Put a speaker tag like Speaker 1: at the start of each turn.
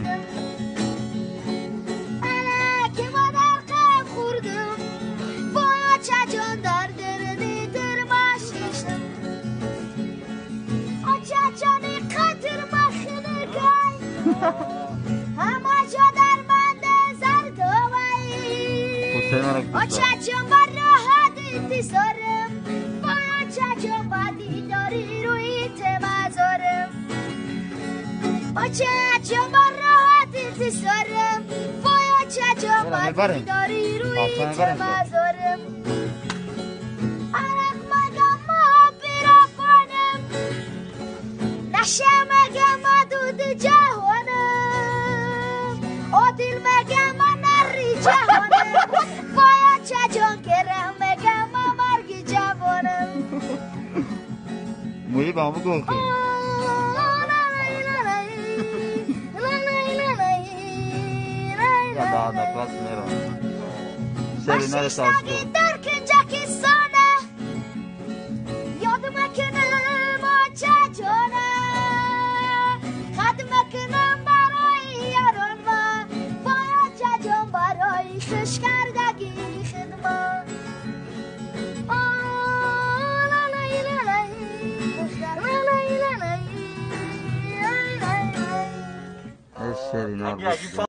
Speaker 1: بریم.
Speaker 2: که ما در غم خوردم با چجان در دردی درماش کشتم چجانی قطر مخنگای همه جا در من زردوی چجان بر راحت انتظارم با چجان بدی داری روی تمازارم چجان بر راحت انتظارم چجا بدی داری روی تمازارم عرق مگم ما بیرافانم نشه مگم دود جهانم آدیل مگم نری جهانم باید چجان گرم مگم مرگ جوانم
Speaker 1: مویی با همه گوه خیلی بعد نفس میرم سری نره سازگو
Speaker 2: در کنجکستانه یاد مکنم چجانه خدمه کنم برای یاران و باید چجان برای کش کردگی خدمه
Speaker 1: سری نره